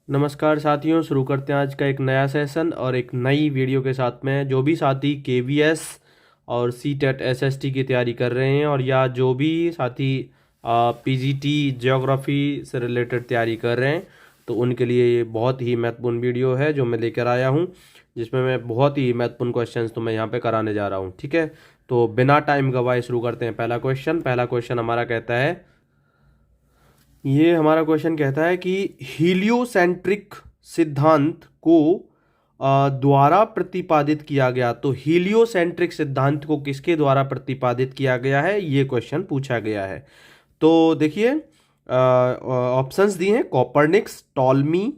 नमस्कार साथियों, शुरू करते हैं आज का एक नया सेशन और एक नई वीडियो के साथ में। जो भी साथी केवीएस और सीटेट एसएसटी की तैयारी कर रहे हैं और या जो भी साथी पीजीटी ज्योग्राफी से रिलेटेड तैयारी कर रहे हैं, तो उनके लिए ये बहुत ही महत्वपूर्ण वीडियो है जो मैं लेकर आया हूँ, जिसमें मैं बहुत ही महत्वपूर्ण क्वेश्चंस तो मैं यहाँ पे कराने जा रहा हूँ। ठीक है, तो बिना टाइम गवाए शुरू करते हैं। पहला क्वेश्चन हमारा कहता है, ये हमारा क्वेश्चन कहता है कि हीलियोसेंट्रिक सिद्धांत को द्वारा प्रतिपादित किया गया। तो हीलियोसेंट्रिक सिद्धांत को किसके द्वारा प्रतिपादित किया गया है, ये क्वेश्चन पूछा गया है। तो देखिए, ऑप्शंस दिए हैं कोपर्निक्स, टॉलमी,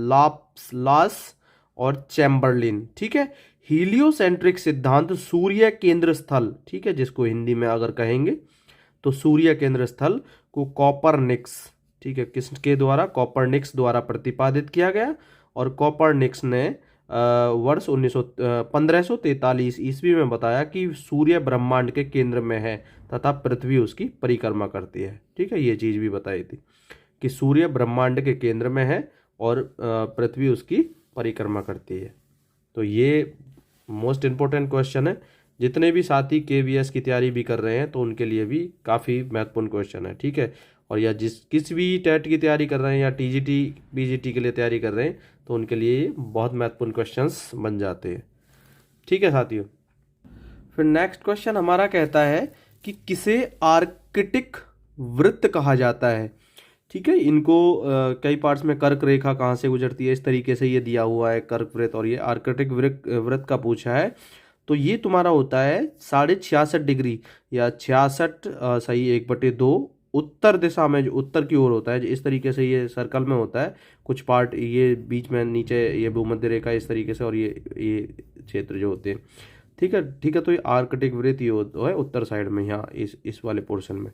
लाप्लास और चैम्बरलिन। ठीक है, हीलियोसेंट्रिक सिद्धांत सूर्य केंद्र स्थल, ठीक है, जिसको हिंदी में अगर कहेंगे तो सूर्य केंद्र स्थल को कॉपरनिक्स, ठीक है, किसके द्वारा, कॉपरनिक्स द्वारा प्रतिपादित किया गया। और कॉपरनिक्स ने वर्ष 1543 ईस्वी में बताया कि सूर्य ब्रह्मांड के केंद्र में है तथा पृथ्वी उसकी परिक्रमा करती है। ठीक है, ये चीज भी बताई थी कि सूर्य ब्रह्मांड के केंद्र में है और पृथ्वी उसकी परिक्रमा करती है। तो ये मोस्ट इम्पोर्टेंट क्वेश्चन है। जितने भी साथी केवीएस की तैयारी भी कर रहे हैं तो उनके लिए भी काफ़ी महत्वपूर्ण क्वेश्चन है। ठीक है, और या किस भी टेट की तैयारी कर रहे हैं या टीजीटी पीजीटी के लिए तैयारी कर रहे हैं तो उनके लिए बहुत महत्वपूर्ण क्वेश्चंस बन जाते हैं। ठीक है साथियों, फिर नेक्स्ट क्वेश्चन हमारा कहता है कि किसे आर्कटिक वृत्त कहा जाता है। ठीक है, इनको कई पार्ट्स में कर्क रेखा कहाँ से गुजरती है, इस तरीके से ये दिया हुआ है कर्क वृत्त, और ये आर्कटिक वृत्त का पूछा है। तो ये तुम्हारा होता है 66.5 डिग्री या 66 सही 1/2 उत्तर दिशा में, जो उत्तर की ओर होता है, इस तरीके से ये सर्कल में होता है। कुछ पार्ट ये बीच में नीचे ये भूमध्य रेखा इस तरीके से, और ये क्षेत्र जो होते हैं। ठीक है, ठीक है, तो ये आर्कटिक वृत्त ये होता है उत्तर साइड में, यहाँ इस वाले पोर्शन में।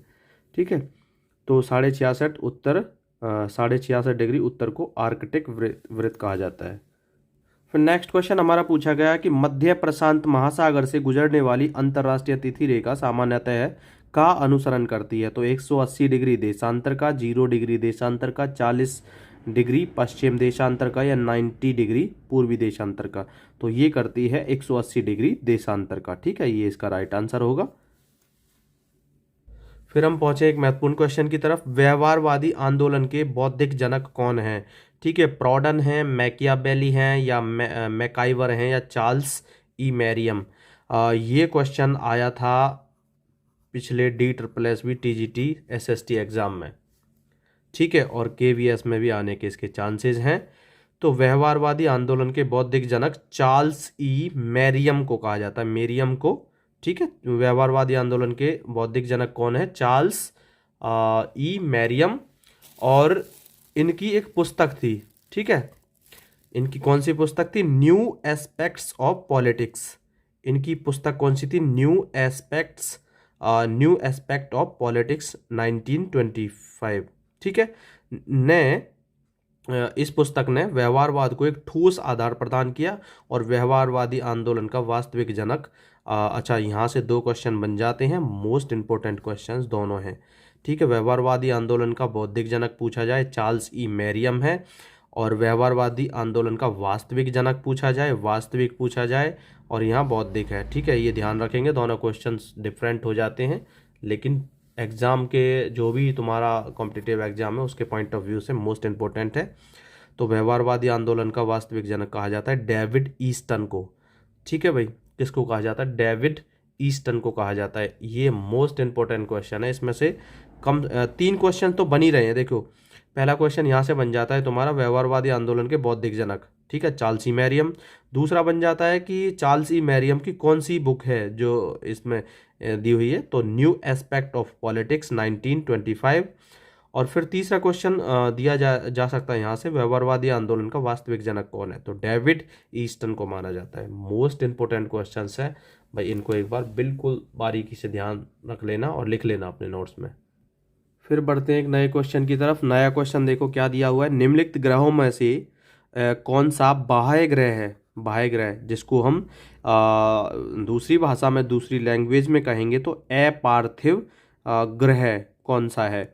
ठीक है, तो 66.5 उत्तर 66.5 डिग्री उत्तर को आर्कटिक वृत्त कहा जाता है। फिर नेक्स्ट क्वेश्चन हमारा पूछा गया कि मध्य प्रशांत महासागर से गुजरने वाली अंतरराष्ट्रीय तिथि रेखा सामान्यतः का अनुसरण करती है। तो 180 डिग्री देशांतर का, 0 डिग्री देशांतर का, 40 डिग्री पश्चिम देशांतर का, या 90 डिग्री पूर्वी देशांतर का। तो ये करती है 180 डिग्री देशांतर का। ठीक है, ये इसका राइट आंसर होगा। फिर हम पहुंचे एक महत्वपूर्ण क्वेश्चन की तरफ। व्यवहारवादी आंदोलन के बौद्धिक जनक कौन हैं। ठीक है, प्रॉडन है, मैकियावेली हैं, या मैकाइवर हैं, या चार्ल्स ई मैरियम। ये क्वेश्चन आया था पिछले DSSB TGT SST एग्जाम में। ठीक है, और KVS में भी आने के इसके चांसेस हैं। तो व्यवहारवादी आंदोलन के बौद्धिक जनक चार्ल्स ई मैरियम को कहा जाता है, मैरियम को। ठीक है, व्यवहारवादी आंदोलन के बौद्धिक जनक कौन है, चार्ल्स ई मैरियम। और इनकी एक पुस्तक थी, ठीक है, इनकी कौन सी पुस्तक थी, न्यू एस्पेक्ट्स ऑफ पॉलिटिक्स। इनकी पुस्तक कौन सी थी, न्यू एस्पेक्ट ऑफ पॉलिटिक्स 1925। ठीक है, ने इस पुस्तक ने व्यवहारवाद को एक ठोस आधार प्रदान किया और व्यवहारवादी आंदोलन का वास्तविक जनक। अच्छा, यहाँ से 2 क्वेश्चन बन जाते हैं, मोस्ट इंपोर्टेंट क्वेश्चंस दोनों हैं। ठीक है, व्यवहारवादी आंदोलन का बौद्धिक जनक पूछा जाए चार्ल्स ई मैरियम है, और व्यवहारवादी आंदोलन का वास्तविक जनक पूछा जाए, वास्तविक पूछा जाए, और यहाँ बौद्धिक है। ठीक है, ये ध्यान रखेंगे, दोनों क्वेश्चंस डिफरेंट हो जाते हैं, लेकिन एग्ज़ाम के जो भी तुम्हारा कॉम्पिटिटिव एग्जाम है उसके पॉइंट ऑफ व्यू से मोस्ट इंपॉर्टेंट है। तो व्यवहारवादी आंदोलन का वास्तविक जनक कहा जाता है डेविड ईस्टन को। ठीक है भाई, किसको कहा जाता है, डेविड ईस्टन को कहा जाता है। ये मोस्ट इंपॉर्टेंट क्वेश्चन है, इसमें से कम 3 क्वेश्चन तो बन ही रहे हैं। देखो, पहला क्वेश्चन यहाँ से बन जाता है तुम्हारा व्यवहारवादी आंदोलन के बौद्धिक जनक, ठीक है, चार्ल्स ई मैरियम। दूसरा बन जाता है कि चार्ल्स ई मैरियम की कौन सी बुक है जो इसमें दी हुई है, तो न्यू एस्पेक्ट ऑफ पॉलिटिक्स 1925। और फिर तीसरा क्वेश्चन दिया जा सकता है यहाँ से, व्यवहारवादी आंदोलन का वास्तविक जनक कौन है, तो डेविड ईस्टन को माना जाता है। मोस्ट इंपोर्टेंट क्वेश्चंस है भाई, इनको एक बार बिल्कुल बारीकी से ध्यान रख लेना और लिख लेना अपने नोट्स में। फिर बढ़ते हैं एक नए क्वेश्चन की तरफ। नया क्वेश्चन देखो क्या दिया हुआ है, निम्नलिखित ग्रहों में से कौन सा बाह्य ग्रह है, बाह्य ग्रह जिसको हम दूसरी भाषा में, दूसरी लैंग्वेज में कहेंगे तो अपार्थिव ग्रह कौन सा है।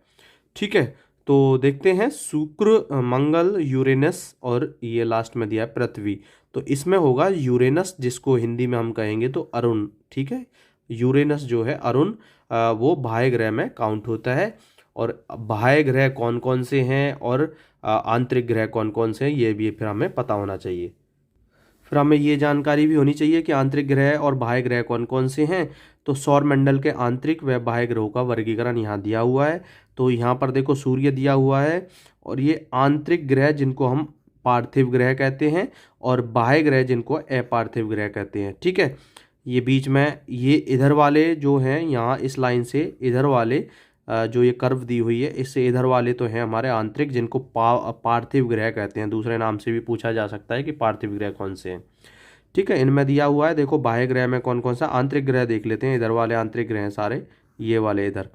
ठीक है, तो देखते हैं शुक्र, मंगल, यूरेनस और ये लास्ट में दिया है पृथ्वी। तो इसमें होगा यूरेनस, जिसको हिंदी में हम कहेंगे तो अरुण। ठीक है, यूरेनस जो है अरुण, वो बाह्य ग्रह में काउंट होता है। और बाह्य ग्रह कौन कौन से हैं और आंतरिक ग्रह कौन कौन से हैं, ये भी फिर हमें पता होना चाहिए। फिर हमें ये जानकारी भी होनी चाहिए कि आंतरिक ग्रह और बाह्य ग्रह कौन कौन से हैं। तो सौर मंडल के आंतरिक व बाह्य ग्रहों का वर्गीकरण यहाँ दिया हुआ है। तो यहाँ पर देखो सूर्य दिया हुआ है, और ये आंतरिक ग्रह जिनको हम पार्थिव ग्रह कहते हैं, और बाह्य ग्रह जिनको अपार्थिव ग्रह कहते हैं। ठीक है, ये बीच में ये इधर वाले जो हैं, यहाँ इस लाइन से इधर वाले जो ये कर्व दी हुई है, इससे इधर वाले तो हैं हमारे आंतरिक, जिनको पार्थिव ग्रह कहते हैं। दूसरे नाम से भी पूछा जा सकता है कि पार्थिव ग्रह कौन से हैं। ठीक है, इनमें दिया हुआ है। देखो बाह्य ग्रह में कौन कौन सा, आंतरिक ग्रह देख लेते हैं। इधर वाले आंतरिक ग्रह हैं सारे, ये वाले इधर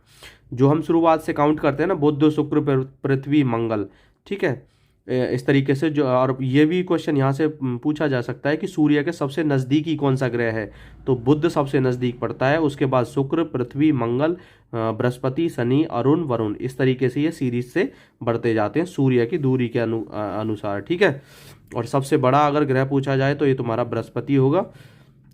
जो हम शुरुआत से काउंट करते हैं ना, बुध, शुक्र, पृथ्वी, मंगल। ठीक है, इस तरीके से जो, और ये भी क्वेश्चन यहाँ से पूछा जा सकता है कि सूर्य के सबसे नज़दीकी कौन सा ग्रह है। तो बुध सबसे नज़दीक पड़ता है, उसके बाद शुक्र, पृथ्वी, मंगल, बृहस्पति, शनि, अरुण, वरुण। इस तरीके से ये सीरीज से बढ़ते जाते हैं सूर्य की दूरी के अनुसार। ठीक है, और सबसे बड़ा अगर ग्रह पूछा जाए तो ये तुम्हारा बृहस्पति होगा।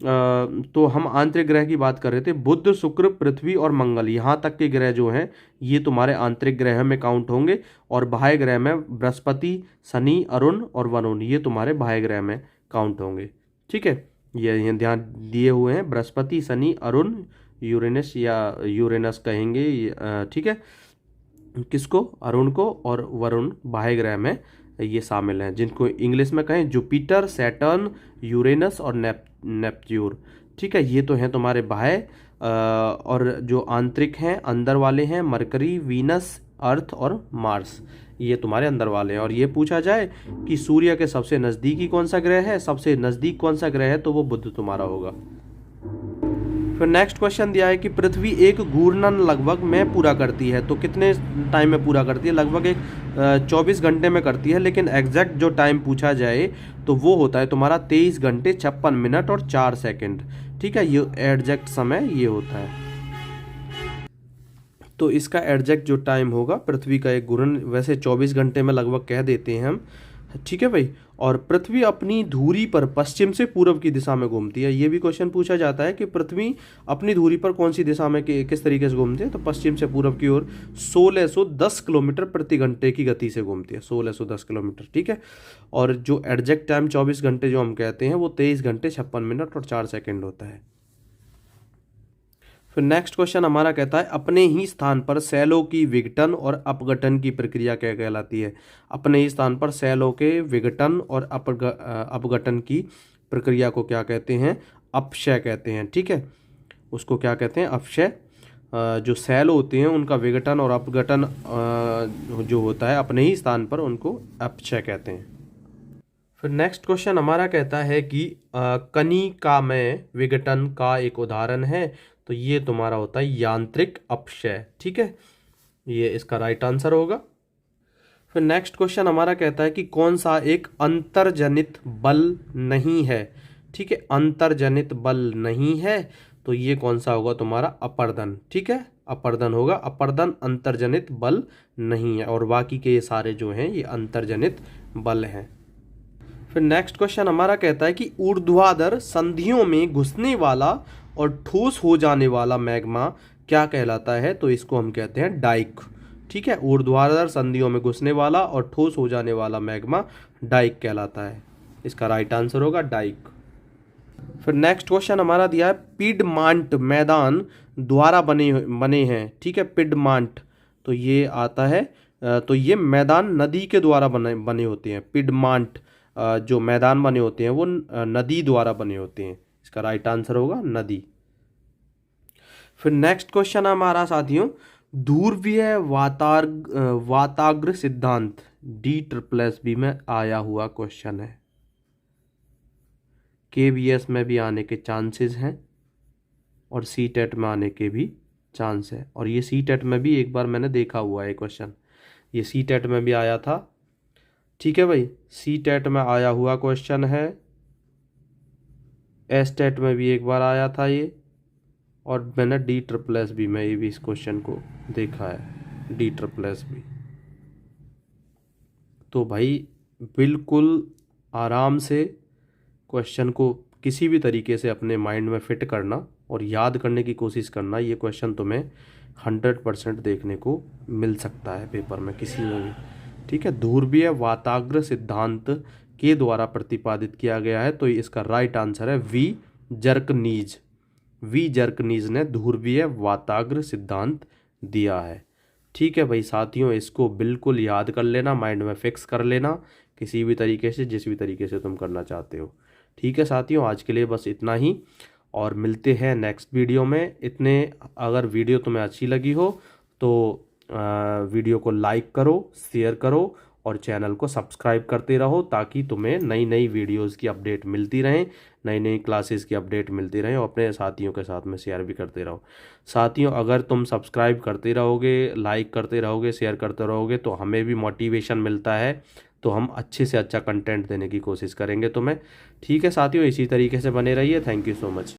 तो हम आंतरिक ग्रह की बात कर रहे थे, बुध, शुक्र, पृथ्वी और मंगल, यहाँ तक के ग्रह जो हैं ये तुम्हारे आंतरिक ग्रह में काउंट होंगे। और बाह्य ग्रह में बृहस्पति, शनि, अरुण और वरुण, ये तुम्हारे बाह्य ग्रह में काउंट होंगे। ठीक है, ये ध्यान दिए हुए हैं, बृहस्पति, शनि, अरुण, यूरेनस या यूरेनस कहेंगे। ठीक है, किसको, अरुण को, और वरुण बाह्य ग्रह में ये शामिल हैं, जिनको इंग्लिश में कहें जुपिटर, सैटर्न, यूरेनस और नेपच्यून। ठीक है, ये तो हैं तुम्हारे बाह्य। और जो आंतरिक हैं, अंदर वाले हैं, मरकरी, वीनस, अर्थ और मार्स, ये तुम्हारे अंदर वाले हैं। और ये पूछा जाए कि सूर्य के सबसे नज़दीकी कौन सा ग्रह है, सबसे नज़दीक कौन सा ग्रह है, तो वो बुध तुम्हारा होगा। फिर नेक्स्ट क्वेश्चन दिया है कि पृथ्वी एक घूर्णन लगभग में पूरा करती है। तो कितने टाइम में पूरा करती है, लगभग एक 24 घंटे में करती है। लेकिन एग्जैक्ट जो टाइम पूछा जाए तो वो होता है तुम्हारा 23 घंटे 56 मिनट और 4 सेकंड। ठीक है, ये एग्जैक्ट समय ये होता है। तो इसका एग्जैक्ट जो टाइम होगा पृथ्वी का एक घूर्णन, वैसे 24 घंटे में लगभग कह देते हैं हम। ठीक है भाई, और पृथ्वी अपनी धुरी पर पश्चिम से पूर्व की दिशा में घूमती है। ये भी क्वेश्चन पूछा जाता है कि पृथ्वी अपनी धुरी पर कौन सी दिशा में किस तरीके से घूमती है। तो पश्चिम से पूर्व की ओर 1610 किलोमीटर प्रति घंटे की गति से घूमती है, 1610 किलोमीटर। ठीक है, और जो एग्जैक्ट टाइम 24 घंटे जो हम कहते हैं वो 23 घंटे 56 मिनट और 4 सेकेंड होता है। फिर नेक्स्ट क्वेश्चन हमारा कहता है, अपने ही स्थान पर सेलों की विघटन और अपघटन की प्रक्रिया क्या कहलाती है। अपने ही स्थान पर सेलों के विघटन और अपघटन की प्रक्रिया को क्या कहते हैं, अपक्षय कहते हैं। ठीक है, उसको क्या कहते हैं, अपक्षय। जो सेल होते हैं उनका विघटन और अपघटन जो होता है अपने ही स्थान पर, उनको अपक्षय कहते हैं। फिर नेक्स्ट क्वेश्चन हमारा कहता है कि कनिकामय विघटन का एक उदाहरण है। तो ये तुम्हारा होता है यांत्रिक अपक्षय। ठीक है, ये इसका राइट आंसर होगा। फिर नेक्स्ट क्वेश्चन हमारा कहता है कि कौन सा एक अंतर्जनित बल नहीं है। ठीक है, अंतर्जनित बल नहीं है, तो ये कौन सा होगा तुम्हारा, अपर्दन। ठीक है, अपर्दन होगा। अपर्दन अंतर्जनित बल नहीं है, और बाकी के ये सारे जो हैं ये अंतर्जनित बल हैं। फिर नेक्स्ट क्वेश्चन हमारा कहता है कि ऊर्ध्वाधर संधियों में घुसने वाला और ठोस हो जाने वाला मैग्मा क्या कहलाता है। तो इसको हम कहते हैं डाइक। ठीक है, ऊर्ध्वाधर संधियों में घुसने वाला और ठोस हो जाने वाला मैग्मा डाइक कहलाता है। इसका राइट आंसर होगा डाइक। फिर नेक्स्ट क्वेश्चन हमारा दिया है, पिडमांट मैदान द्वारा बने हैं। ठीक है, पिडमांट, तो ये आता है, तो ये मैदान नदी के द्वारा बने होते हैं। पिडमांट जो मैदान बने होते हैं वो नदी द्वारा बने होते हैं। इसका राइट आंसर होगा नदी। फिर नेक्स्ट क्वेश्चन हमारा साथियों, ध्रुवीय वाताग्र सिद्धांत DSSB में आया हुआ क्वेश्चन है। KVS में भी आने के चांसेस हैं और CTET में आने के भी चांस है। और ये CTET में भी एक बार मैंने देखा हुआ है क्वेश्चन, ये CTET में भी आया था। ठीक है भाई, CTET में आया हुआ क्वेश्चन है, STET में भी एक बार आया था ये, और मैंने DSSB में ये भी इस क्वेश्चन को देखा है, DSSB। तो भाई बिल्कुल आराम से क्वेश्चन को किसी भी तरीके से अपने माइंड में फिट करना और याद करने की कोशिश करना। ये क्वेश्चन तुम्हें 100% देखने को मिल सकता है पेपर में किसी में भी, ठीक है। ध्रुवीय वाताग्र सिद्धांत के द्वारा प्रतिपादित किया गया है, तो इसका राइट आंसर है वी जर्कनीज। वी जर्कनीज ने ध्रुवीय वाताग्र सिद्धांत दिया है, ठीक है भाई साथियों। इसको बिल्कुल याद कर लेना, माइंड में फिक्स कर लेना किसी भी तरीके से, जिस भी तरीके से तुम करना चाहते हो, ठीक है साथियों। आज के लिए बस इतना ही, और मिलते हैं नेक्स्ट वीडियो में। अगर वीडियो तुम्हें अच्छी लगी हो तो वीडियो को लाइक करो, शेयर करो और चैनल को सब्सक्राइब करते रहो, ताकि तुम्हें नई नई वीडियोस की अपडेट मिलती रहें, नई नई क्लासेस की अपडेट मिलती रहें, और अपने साथियों के साथ में शेयर भी करते रहो। साथियों, अगर तुम सब्सक्राइब करते रहोगे, लाइक करते रहोगे, शेयर करते रहोगे, तो हमें भी मोटिवेशन मिलता है, तो हम अच्छे से अच्छा कंटेंट देने की कोशिश करेंगे तुम्हें, ठीक है साथियों। इसी तरीके से बने रहिए। Thank you so much.